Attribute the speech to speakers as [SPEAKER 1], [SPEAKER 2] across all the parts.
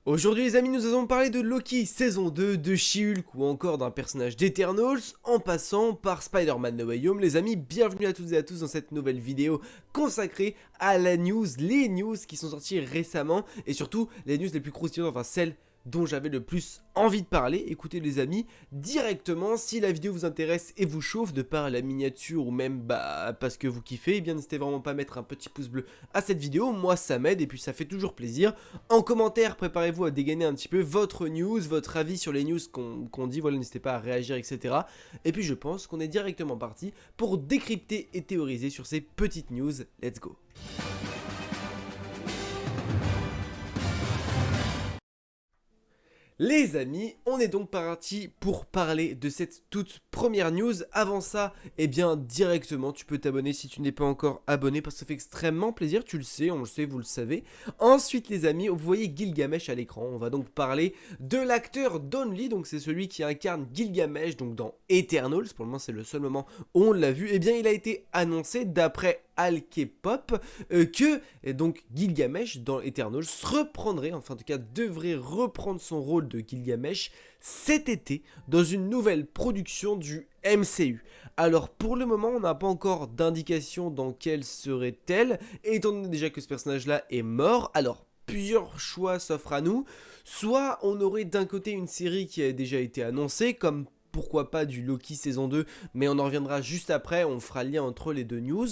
[SPEAKER 1] Aujourd'hui les amis, nous allons parler de Loki saison 2, de She-Hulk ou encore d'un personnage d'Eternals, en passant par Spider-Man No Way Home. Les amis, bienvenue à toutes et à tous dans cette nouvelle vidéo consacrée à la news, les news qui sont sorties récemment et surtout les news les plus croustillantes, enfin celles dont j'avais le plus envie de parler. Écoutez les amis, directement, si la vidéo vous intéresse et vous chauffe de par la miniature ou même parce que vous kiffez, eh bien n'hésitez vraiment pas à mettre un petit pouce bleu à cette vidéo, moi ça m'aide et puis ça fait toujours plaisir. En commentaire, préparez-vous à dégainer un petit peu votre news, votre avis sur les news qu'on dit, voilà, n'hésitez pas à réagir, etc. Et puis je pense qu'on est directement parti pour décrypter et théoriser sur ces petites news. Let's go. Les amis, on est donc parti pour parler de cette toute première news. Avant ça, eh bien directement, tu peux t'abonner si tu n'es pas encore abonné parce que ça fait extrêmement plaisir, tu le sais, on le sait, vous le savez. Ensuite les amis, vous voyez Gilgamesh à l'écran, on va donc parler de l'acteur Don Lee, donc c'est celui qui incarne Gilgamesh donc dans Eternals, pour le moment c'est le seul moment où on l'a vu. Eh bien il a été annoncé d'après Alkepop que donc Gilgamesh dans Eternals reprendrait, enfin en tout cas devrait reprendre son rôle de Gilgamesh cet été dans une nouvelle production du MCU. Alors pour le moment on n'a pas encore d'indication dans quelle serait-elle, étant donné déjà que ce personnage là est mort. Alors plusieurs choix s'offrent à nous, soit on aurait d'un côté une série qui a déjà été annoncée comme pourquoi pas du Loki saison 2, mais on en reviendra juste après, on fera le lien entre les deux news,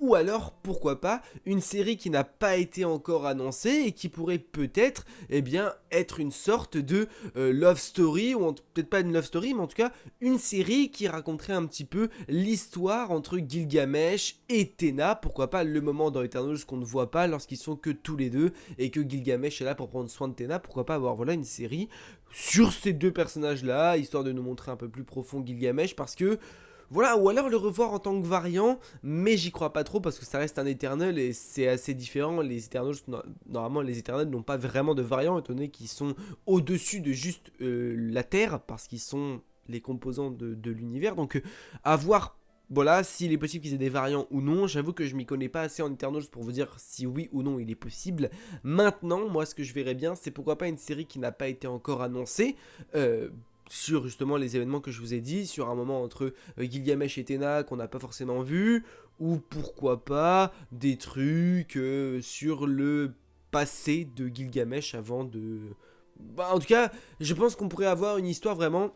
[SPEAKER 1] ou alors pourquoi pas une série qui n'a pas été encore annoncée et qui pourrait peut-être être une sorte de love story, ou peut-être pas une love story, mais en tout cas une série qui raconterait un petit peu l'histoire entre Gilgamesh et Tena, pourquoi pas le moment dans Eternals qu'on ne voit pas lorsqu'ils sont que tous les deux et que Gilgamesh est là pour prendre soin de Tena, pourquoi pas avoir voilà une série sur ces deux personnages là, histoire de nous montrer un peu plus profond Gilgamesh, parce que voilà, ou alors le revoir en tant que variant, mais j'y crois pas trop parce que ça reste un Eternal et c'est assez différent. Les Eternals, normalement les Eternals n'ont pas vraiment de variant étant donné qu'ils sont au-dessus de juste la Terre parce qu'ils sont les composants de l'univers. Donc à voir, voilà, s'il est possible qu'ils aient des variants ou non. J'avoue que je m'y connais pas assez en Eternals pour vous dire si oui ou non il est possible. Maintenant, moi ce que je verrais bien, c'est pourquoi pas une série qui n'a pas été encore annoncée. Sur justement les événements que je vous ai dit, sur un moment entre Gilgamesh et Tena qu'on n'a pas forcément vu, ou pourquoi pas des trucs sur le passé de Gilgamesh avant de... en tout cas, je pense qu'on pourrait avoir une histoire vraiment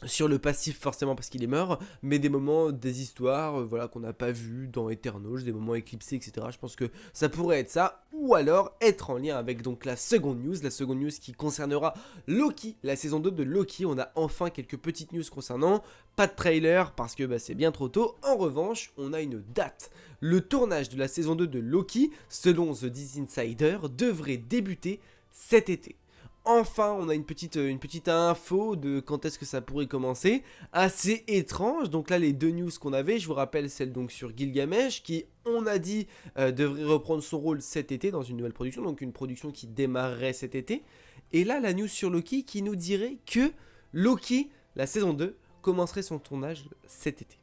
[SPEAKER 1] sur le passif forcément parce qu'il est mort, mais des moments, des histoires voilà, qu'on n'a pas vu dans Eternals, des moments éclipsés, etc. Je pense que ça pourrait être ça, ou alors être en lien avec donc la seconde news qui concernera Loki, la saison 2 de Loki. On a enfin quelques petites news concernant, pas de trailer parce que c'est bien trop tôt. En revanche, on a une date. Le tournage de la saison 2 de Loki, selon The This Insider, devrait débuter cet été. Enfin, on a une petite info de quand est-ce que ça pourrait commencer. Assez étrange. Donc là, les deux news qu'on avait, je vous rappelle celle donc sur Gilgamesh, qui, on a dit, devrait reprendre son rôle cet été dans une nouvelle production. Donc une production qui démarrerait cet été. Et là, la news sur Loki qui nous dirait que Loki, la saison 2, commencerait son tournage cet été.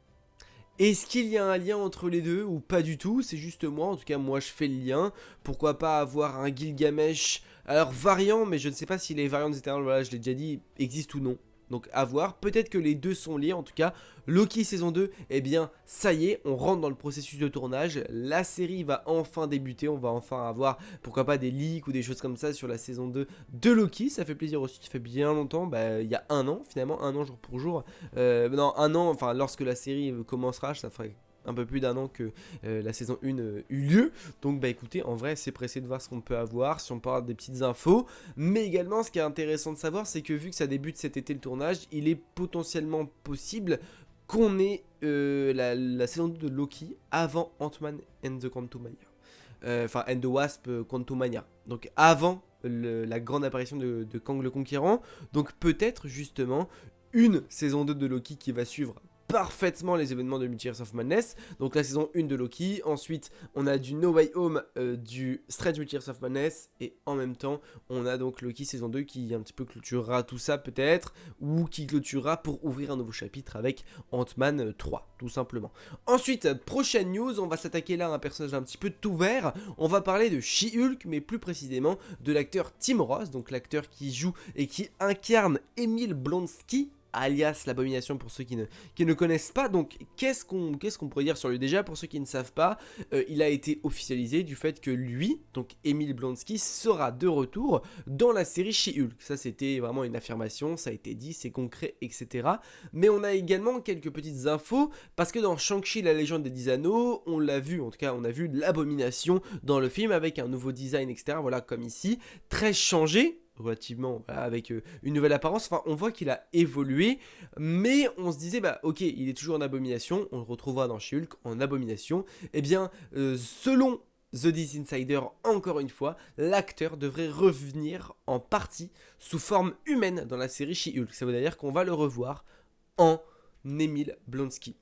[SPEAKER 1] Est-ce qu'il y a un lien entre les deux ou pas du tout? C'est juste moi, en tout cas moi je fais le lien. Pourquoi pas avoir un Gilgamesh, alors variant, mais je ne sais pas si les variantes des Eternals, voilà je l'ai déjà dit, existent ou non. Donc à voir, peut-être que les deux sont liés, en tout cas Loki saison 2, eh bien ça y est, on rentre dans le processus de tournage, la série va enfin débuter, on va enfin avoir pourquoi pas des leaks ou des choses comme ça sur la saison 2 de Loki. Ça fait plaisir aussi, ça fait bien longtemps, il y a un an finalement, un an jour pour jour, non un an, enfin lorsque la série commencera, ça ferait un peu plus d'un an que la saison 1 eut lieu. Donc écoutez, en vrai c'est pressé de voir ce qu'on peut avoir, si on parle des petites infos. Mais également ce qui est intéressant de savoir, c'est que vu que ça débute cet été le tournage, il est potentiellement possible qu'on ait la saison 2 de Loki avant Ant-Man and the Quantumania. Enfin and the Wasp Quantumania. Donc avant la grande apparition de Kang le Conquérant. Donc peut-être justement une saison 2 de Loki qui va suivre parfaitement les événements de Multiverse of Madness. Donc la saison 1 de Loki, ensuite on a du No Way Home, du Strange Multiverse of Madness, et en même temps on a donc Loki saison 2 qui un petit peu clôturera tout ça peut-être, ou qui clôturera pour ouvrir un nouveau chapitre avec Ant-Man 3 tout simplement. Ensuite, prochaine news, on va s'attaquer là à un personnage un petit peu tout vert, on va parler de She-Hulk, mais plus précisément de l'acteur Tim Roth, donc l'acteur qui joue et qui incarne Emil Blonsky, alias l'Abomination pour ceux qui ne connaissent pas. Donc qu'est-ce qu'on pourrait dire sur lui? Déjà, pour ceux qui ne savent pas, il a été officialisé du fait que lui, donc Emil Blonsky, sera de retour dans la série She-Hulk. Ça c'était vraiment une affirmation, ça a été dit, c'est concret, etc. Mais on a également quelques petites infos, parce que dans Shang-Chi la légende des 10 anneaux, on l'a vu, en tout cas on a vu l'Abomination dans le film avec un nouveau design, etc. Voilà, comme ici, très changé relativement, voilà, avec une nouvelle apparence. Enfin, on voit qu'il a évolué, mais on se disait, bah ok, il est toujours en Abomination, on le retrouvera dans She-Hulk en Abomination. Eh bien, selon The This Insider, encore une fois, l'acteur devrait revenir en partie sous forme humaine dans la série She-Hulk. Ça veut dire qu'on va le revoir en Emil Blonsky.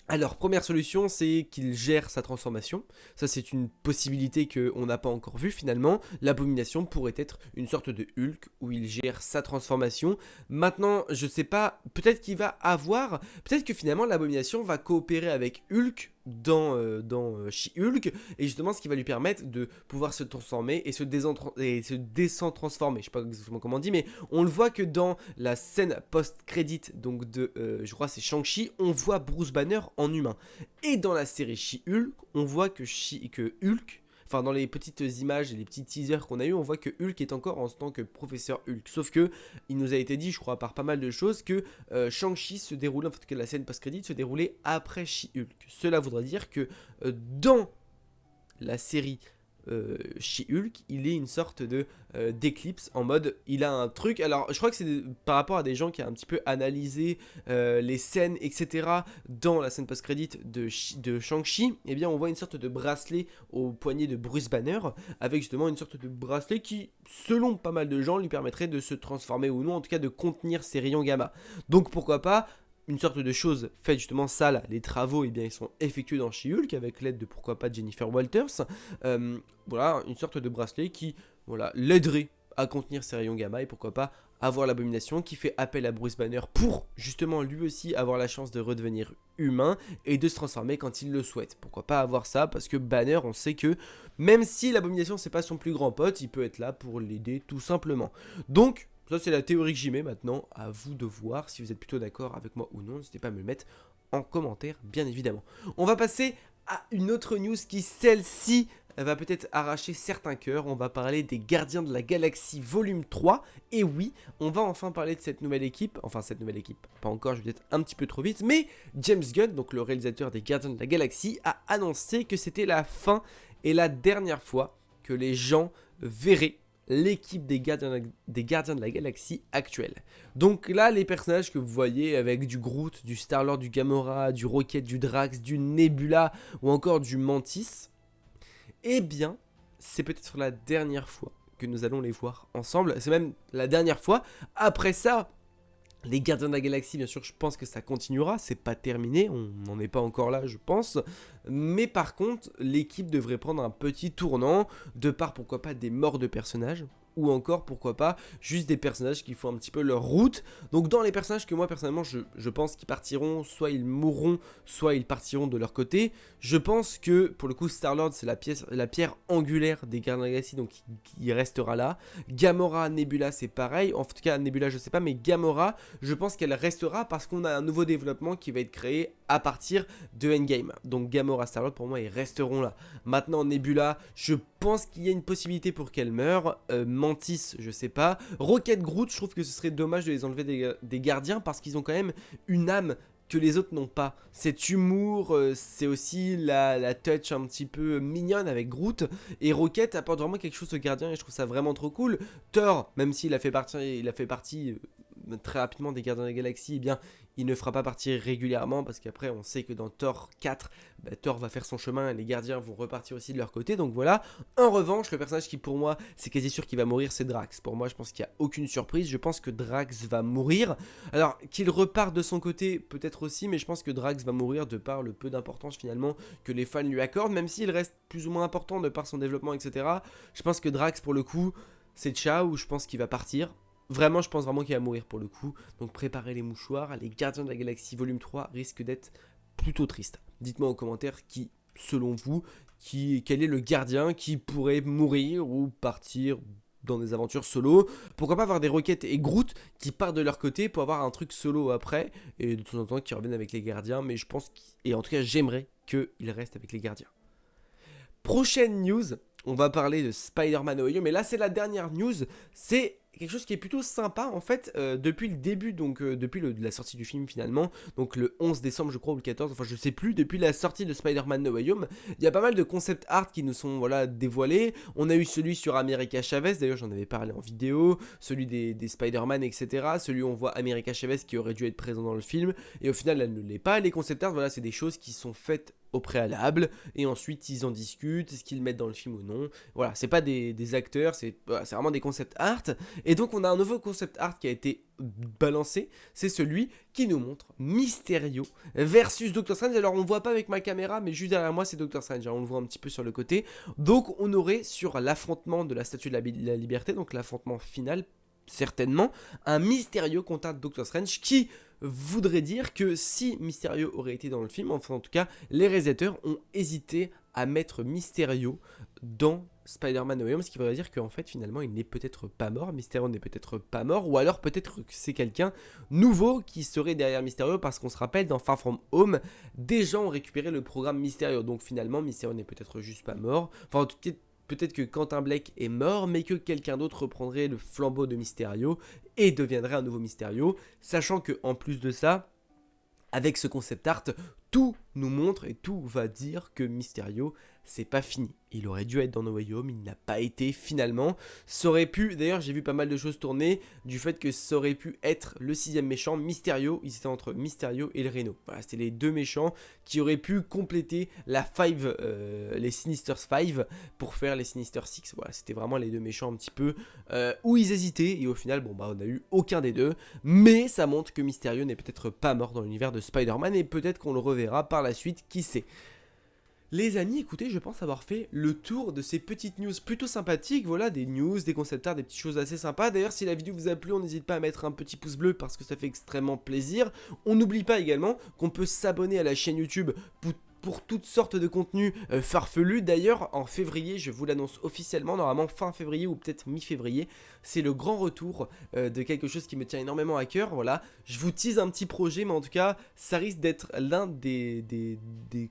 [SPEAKER 1] Alors, première solution, c'est qu'il gère sa transformation. Ça, c'est une possibilité qu'on n'a pas encore vue finalement. L'Abomination pourrait être une sorte de Hulk où il gère sa transformation. Maintenant, je sais pas, peut-être qu'il va avoir... Peut-être que finalement, l'Abomination va coopérer avec Hulk dans She-Hulk, et justement ce qui va lui permettre de pouvoir se transformer et se décentransformer. Je sais pas exactement comment on dit, mais on le voit que dans la scène post-crédit donc de, je crois c'est Shang-Chi, on voit Bruce Banner en humain. Et dans la série She-Hulk, on voit que Hulk, enfin dans les petites images et les petits teasers qu'on a eu, on voit que Hulk est encore en tant que professeur Hulk. Sauf que il nous a été dit, je crois, par pas mal de choses, que Shang-Chi se déroulait, en fait que la scène post-crédit se déroulait après She-Hulk. Cela voudrait dire que dans la série She-Hulk, il est une sorte de d'éclipse, en mode il a un truc. Alors je crois que c'est par rapport à des gens qui ont un petit peu analysé les scènes, etc. dans la scène post-crédit de Shang-Chi. Eh bien on voit une sorte de bracelet au poignet de Bruce Banner, avec justement une sorte de bracelet qui, selon pas mal de gens, lui permettrait de se transformer ou non, en tout cas de contenir ses rayons gamma. Donc pourquoi pas une sorte de chose faite justement, ça là, les travaux, eh bien, ils sont effectués dans She-Hulk avec l'aide de pourquoi pas Jennifer Walters. Voilà, une sorte de bracelet qui, voilà, l'aiderait à contenir ses rayons gamma, et pourquoi pas avoir l'Abomination qui fait appel à Bruce Banner pour justement lui aussi avoir la chance de redevenir humain et de se transformer quand il le souhaite. Pourquoi pas avoir ça, parce que Banner, on sait que même si l'Abomination c'est pas son plus grand pote, il peut être là pour l'aider tout simplement. Donc ça c'est la théorie que j'y mets. Maintenant, à vous de voir si vous êtes plutôt d'accord avec moi ou non. N'hésitez pas à me le mettre en commentaire, bien évidemment. On va passer à une autre news qui, celle-ci, va peut-être arracher certains cœurs. On va parler des Gardiens de la Galaxie volume 3. Et oui, on va enfin parler de cette nouvelle équipe. Enfin, cette nouvelle équipe, pas encore, je vais peut-être un petit peu trop vite. Mais James Gunn, donc le réalisateur des Gardiens de la Galaxie, a annoncé que c'était la fin et la dernière fois que les gens verraient l'équipe des Gardiens de la Galaxie actuelle. Donc là, les personnages que vous voyez avec du Groot, du Star-Lord, du Gamora, du Rocket, du Drax, du Nebula ou encore du Mantis, eh bien, c'est peut-être la dernière fois que nous allons les voir ensemble. C'est même la dernière fois. Après ça, les Gardiens de la Galaxie, bien sûr, je pense que ça continuera, c'est pas terminé, on n'en est pas encore là, je pense. Mais par contre, l'équipe devrait prendre un petit tournant, de par pourquoi pas des morts de personnages, ou encore pourquoi pas juste des personnages qui font un petit peu leur route. Donc dans les personnages que moi personnellement je pense qu'ils partiront, soit ils mourront, soit ils partiront de leur côté. Je pense que pour le coup Star-Lord c'est la pierre angulaire des Gardiens de la Galaxie, donc il restera là. Gamora, Nebula c'est pareil, en tout cas Nebula je sais pas, mais Gamora je pense qu'elle restera parce qu'on a un nouveau développement qui va être créé à partir de Endgame. Donc Gamora, Star-Lord pour moi ils resteront là. Maintenant Nebula, je pense qu'il y a une possibilité pour qu'elle meure. Mantis, je sais pas. Rocket, Groot, je trouve que ce serait dommage de les enlever des gardiens parce qu'ils ont quand même une âme que les autres n'ont pas. Cet humour, c'est aussi la touch un petit peu mignonne avec Groot. Et Rocket apporte vraiment quelque chose aux gardiens et je trouve ça vraiment trop cool. Thor, même s'il a fait partie très rapidement des Gardiens de la Galaxie, eh bien il ne fera pas partir régulièrement parce qu'après on sait que dans Thor 4, Thor va faire son chemin et les gardiens vont repartir aussi de leur côté, donc voilà. En revanche, le personnage qui pour moi c'est quasi sûr qu'il va mourir, c'est Drax. Pour moi je pense qu'il n'y a aucune surprise, je pense que Drax va mourir. Alors qu'il reparte de son côté peut-être aussi, mais je pense que Drax va mourir de par le peu d'importance finalement que les fans lui accordent, même s'il reste plus ou moins important de par son développement, etc. Je pense que Drax pour le coup c'est ciao, je pense qu'il va partir. Vraiment, je pense vraiment qu'il va mourir pour le coup. Donc préparez les mouchoirs. Les Gardiens de la Galaxie volume 3 risquent d'être plutôt tristes. Dites-moi en commentaire qui, selon vous, quel est le gardien qui pourrait mourir ou partir dans des aventures solo. Pourquoi pas avoir des Rocket et Groot qui partent de leur côté pour avoir un truc solo après. Et de temps en temps qui reviennent avec les gardiens. Mais je pense, et en tout cas j'aimerais qu'ils restent avec les gardiens. Prochaine news, on va parler de Spider-Man No Way Home, mais là c'est la dernière news, c'est quelque chose qui est plutôt sympa en fait, depuis le début, donc depuis la sortie du film finalement, donc le 11 décembre je crois ou le 14, enfin je sais plus, depuis la sortie de Spider-Man No Way Home, il y a pas mal de concept art qui nous sont voilà dévoilés. On a eu celui sur America Chavez, d'ailleurs j'en avais parlé en vidéo, celui des Spider-Man etc, celui où on voit America Chavez qui aurait dû être présent dans le film, et au final elle ne l'est pas. Les concept art voilà c'est des choses qui sont faites au préalable et ensuite ils en discutent, est-ce qu'ils mettent dans le film ou non. Voilà, c'est pas des acteurs, c'est vraiment des concept art. Et donc on a un nouveau concept art qui a été balancé, c'est celui qui nous montre Mysterio versus Doctor Strange. Alors on le voit pas avec ma caméra, mais juste derrière moi c'est Doctor Strange, on le voit un petit peu sur le côté. Donc on aurait sur l'affrontement de la Statue de la Liberté, donc l'affrontement final certainement, un Mysterio contre un Doctor Strange qui voudrait dire que si Mysterio aurait été dans le film, enfin en tout cas les réalisateurs ont hésité à mettre Mysterio dans Spider-Man No Way Home, ce qui voudrait dire qu'en fait finalement il n'est peut-être pas mort, Mysterio n'est peut-être pas mort, ou alors peut-être que c'est quelqu'un nouveau qui serait derrière Mysterio, parce qu'on se rappelle dans Far From Home, des gens ont récupéré le programme Mysterio, donc finalement Mysterio n'est peut-être juste pas mort, enfin en tout cas peut-être que Quentin Blake est mort, mais que quelqu'un d'autre reprendrait le flambeau de Mysterio et deviendrait un nouveau Mysterio, sachant que en plus de ça, avec ce concept art, tout nous montre et tout va dire que Mysterio, c'est pas fini. Il aurait dû être dans No Way Home, il n'a pas été finalement. Ça aurait pu, d'ailleurs j'ai vu pas mal de choses tourner, du fait que ça aurait pu être le 6ème méchant, Mysterio, ils étaient entre Mysterio et le Rhino. Voilà, c'était les deux méchants qui auraient pu compléter la 5, les Sinister 5 pour faire les Sinister 6. Voilà, c'était vraiment les deux méchants un petit peu où ils hésitaient, et au final, bon bah on n'a eu aucun des deux, mais ça montre que Mysterio n'est peut-être pas mort dans l'univers de Spider-Man, et peut-être qu'on le reverra par la suite, qui sait. Les amis, écoutez, je pense avoir fait le tour de ces petites news plutôt sympathiques. Voilà, des news, des concept art, des petites choses assez sympas. D'ailleurs, si la vidéo vous a plu, on n'hésite pas à mettre un petit pouce bleu parce que ça fait extrêmement plaisir. On n'oublie pas également qu'on peut s'abonner à la chaîne YouTube pour toutes sortes de contenus farfelus. D'ailleurs, en février, je vous l'annonce officiellement, normalement fin février ou peut-être mi-février, c'est le grand retour de quelque chose qui me tient énormément à cœur. Voilà, je vous tease un petit projet, mais en tout cas, ça risque d'être l'un des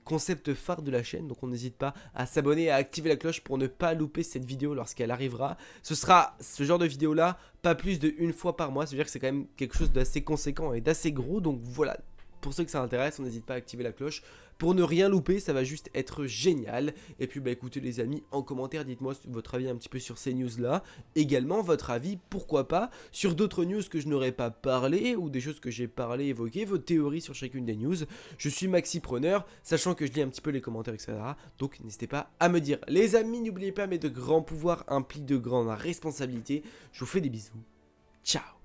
[SPEAKER 1] concepts phares de la chaîne. Donc on n'hésite pas à s'abonner et à activer la cloche pour ne pas louper cette vidéo lorsqu'elle arrivera. Ce sera ce genre de vidéo là, pas plus d'une fois par mois, c'est-à-dire que c'est quand même quelque chose d'assez conséquent et d'assez gros. Donc voilà, pour ceux que ça intéresse, on n'hésite pas à activer la cloche pour ne rien louper, ça va juste être génial. Et puis bah écoutez les amis, en commentaire, dites-moi votre avis un petit peu sur ces news là. Également votre avis, pourquoi pas, sur d'autres news que je n'aurais pas parlé, ou des choses que j'ai parlé, évoquées, vos théories sur chacune des news. Je suis Maxi Preneur, sachant que je lis un petit peu les commentaires, etc. Donc n'hésitez pas à me dire. Les amis, n'oubliez pas, mais de grands pouvoirs impliquent de grandes responsabilités. Je vous fais des bisous. Ciao.